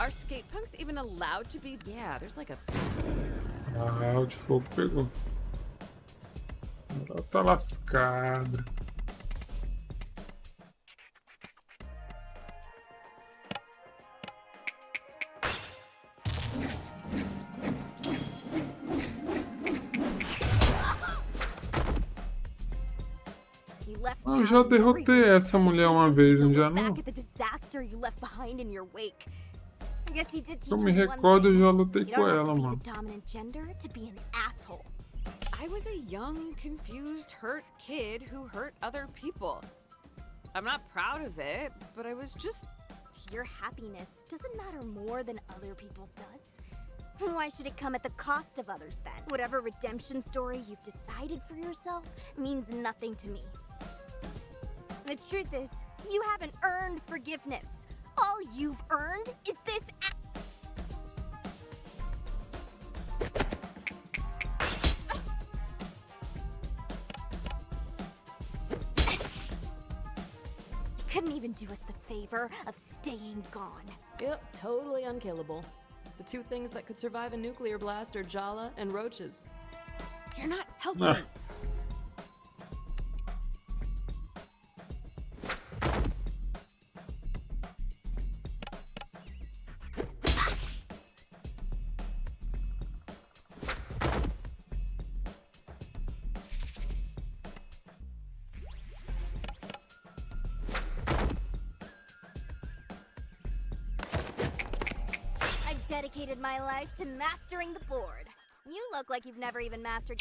Are skate punks even allowed to be? yeah, there's like a... Ah, o de fogo pegou. Ela tá lascada. You left Ah, eu town já derrotei worried. essa mulher uma vez, não já não? Back at the disaster you left behind in your wake. I guess you did teach Eu me me one recordo, eu thing. já lutei You com don't have ela, to be mano. the dominant gender to be an asshole. I was a young, confused, hurt kid who hurt other people. I'm not proud of it, but I was just... Your happiness doesn't matter more than other people's does. Why should it come at the cost of others then? Whatever redemption story you've decided for yourself means nothing to me. The truth is, you haven't earned forgiveness. All you've earned is this couldn't even do us the favor of staying gone. Yep, totally unkillable. The two things that could survive a nuclear blast are Jala and roaches. You're not helping. Ah. I've dedicated my life to mastering the board. You look like you've never even mastered.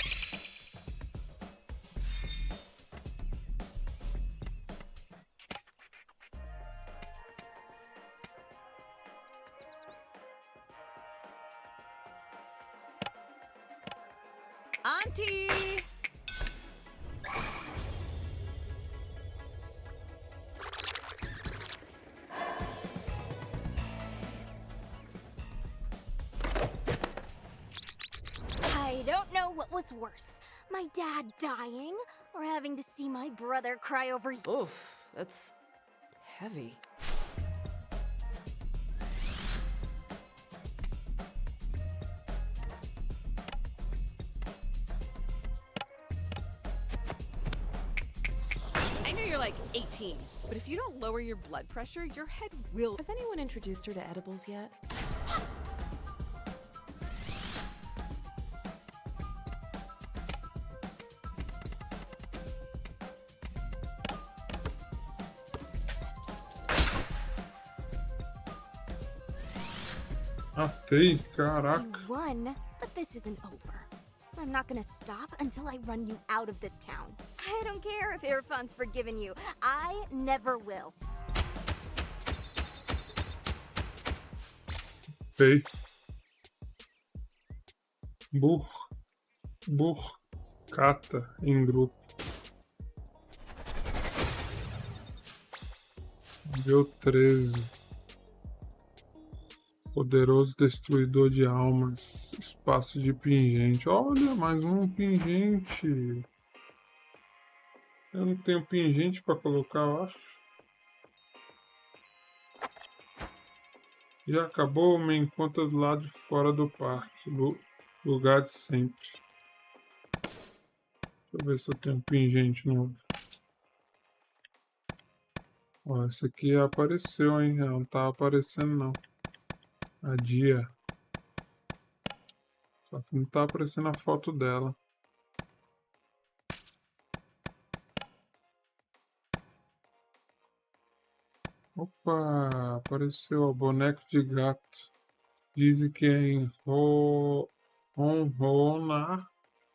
Auntie! I don't know what was worse, my dad dying or having to see my brother cry over. Oof, that's heavy. I know you're like 18, but if you don't lower your blood pressure, your head will. Has anyone introduced her to edibles yet? Matei, caraca. You won, but this isn't over. I'm not gonna stop until I run you out of this town. I don't care if Irfan's forgiven you. I never will. Matei. Burro. burcata em grupo. Nível 13. Poderoso destruidor de almas. Espaço de pingente. Olha, mais um pingente. Eu não tenho pingente para colocar, eu acho. Já acabou, me encontra do lado de fora do parque. Lugar de sempre. Deixa eu ver se eu tenho pingente novo. Ó, esse aqui apareceu, hein? Ela não tá aparecendo, não. A Dia. Só que não tá aparecendo a foto dela. Opa, apareceu o boneco de gato. Dizem que em Ronronar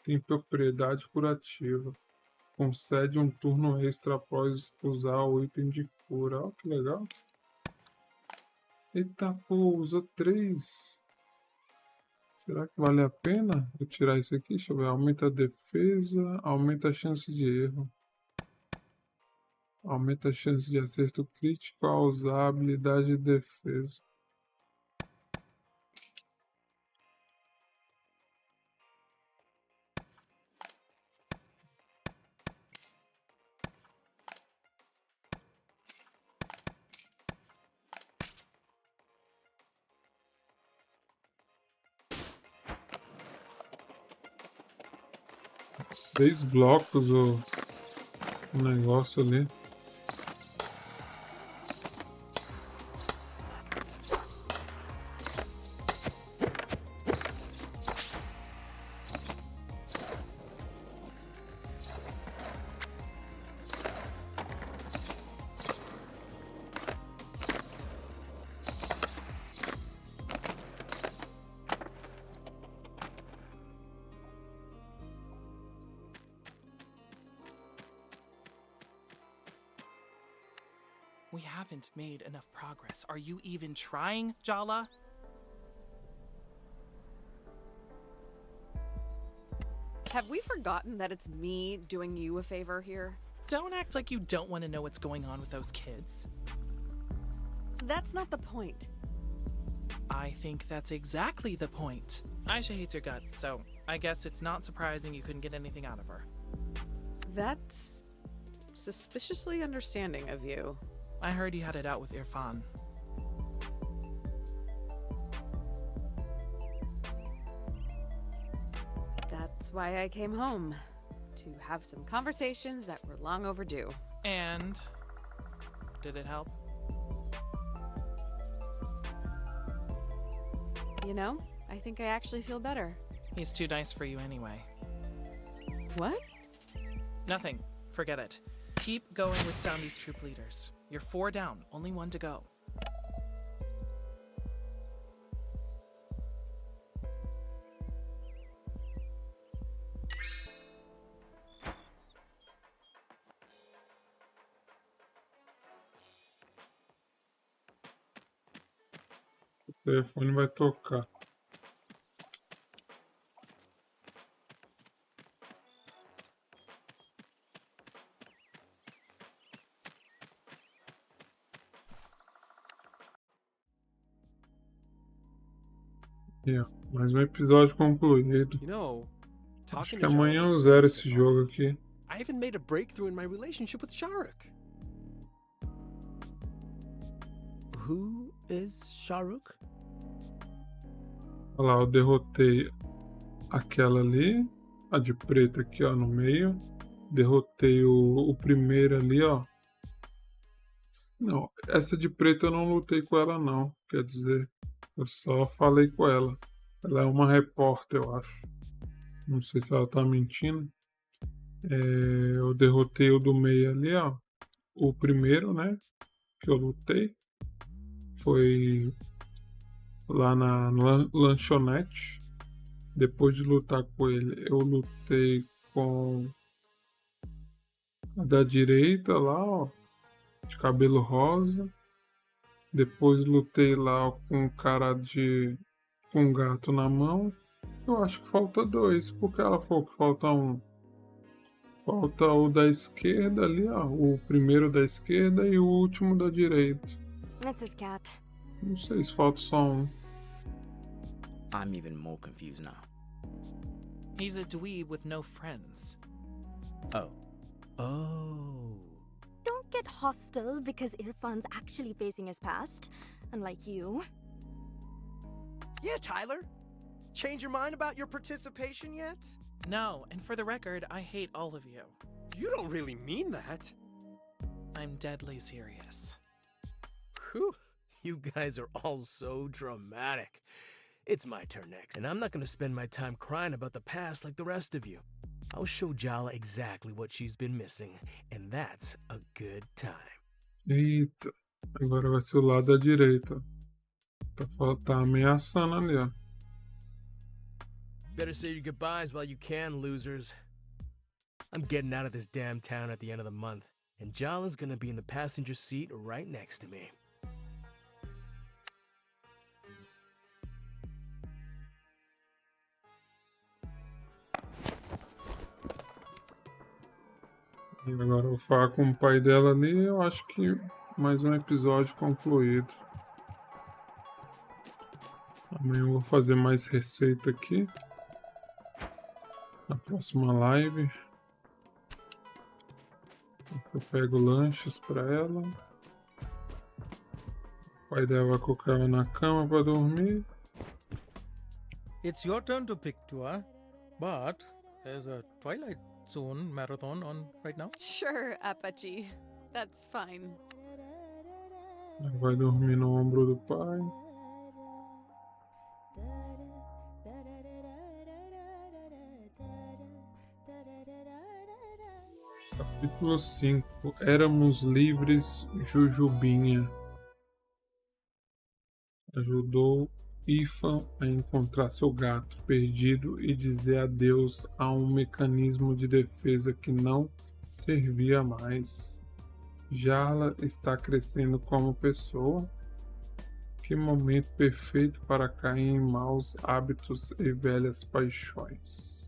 tem propriedade curativa. Concede um turno extra após usar o item de cura. Ó, que legal. Eita, pô, usou 3. Será que vale a pena eu tirar isso aqui? Deixa eu ver. Aumenta a defesa, aumenta a chance de erro. Aumenta a chance de acerto crítico ao usar a habilidade de defesa. Seis blocos o negócio ali. We haven't made enough progress. Are you even trying, Jala? Have we forgotten that it's me doing you a favor here? Don't act like you don't want to know what's going on with those kids. That's not the point. I think that's exactly the point. Aisha hates your guts, so I guess it's not surprising you couldn't get anything out of her. That's suspiciously understanding of you. I heard you had it out with Irfan. That's why I came home. To have some conversations that were long overdue. And did it help? You know, I think I actually feel better. He's too nice for you anyway. What? Nothing. Forget it. Keep going with Soundy's troop leaders. You're 4 down, only 1 to go. O telefone vai tocar. Mais um episódio concluído. You know, Acho talking que to Jala amanhã eu was zero really esse fun. jogo aqui. I even made a breakthrough in my relationship with Shahrukh. Who is Shahrukh? Olha lá, eu derrotei aquela ali, a de preto aqui, ó, no meio. Derrotei o primeiro ali, ó. Não, essa de preto eu não lutei com ela, não. Quer dizer, eu só falei com ela. Ela é uma repórter, eu acho. Não sei se ela tá mentindo. Eu derrotei o do meio ali, ó. O primeiro, né? Que eu lutei. Foi lá na lanchonete. Depois de lutar com ele, eu lutei com a da direita lá, ó. De cabelo rosa. Depois lutei lá com um cara com um gato na mão. Eu acho que falta 2. Por que ela falou que falta 1? Falta o da esquerda ali, ó. O primeiro da esquerda e o último da direita. That's his cat. Não sei se falta só 1. I'm even more confused now. He's a dweeb with no friends. Oh. Don't get hostile because Irfan's actually facing his past, unlike you. Yeah, Tyler. Change your mind about your participation yet? No, and for the record, I hate all of you. You don't really mean that. I'm deadly serious. Whew. You guys are all so dramatic. It's my turn next, and I'm not gonna spend my time crying about the past like the rest of you. I'll show Jala exactly what she's been missing, and that's a good time. Eita. Agora vai ser o lado da direita. Tá ameaçando ali, ó. Better say your goodbyes while you can, losers. I'm getting out of this damn town at the end of the month, and Jala's gonna be in the passenger seat right next to me. E agora eu vou falar com o pai dela ali. Eu acho que mais um episódio concluído. Amanhã eu vou fazer mais receita aqui. Na próxima live. Eu pego lanches pra ela. O pai dela vai colocar ela na cama pra dormir. It's your turn to pick, Tua. But there's a Twilight Zone marathon on right now. Sure, Apache. That's fine. Ela vai dormir no ombro do pai. Capítulo 5. Éramos livres, Jujubinha. Ajudou Ifan a encontrar seu gato perdido e dizer adeus a um mecanismo de defesa que não servia mais. Jala está crescendo como pessoa. Que momento perfeito para cair em maus hábitos e velhas paixões.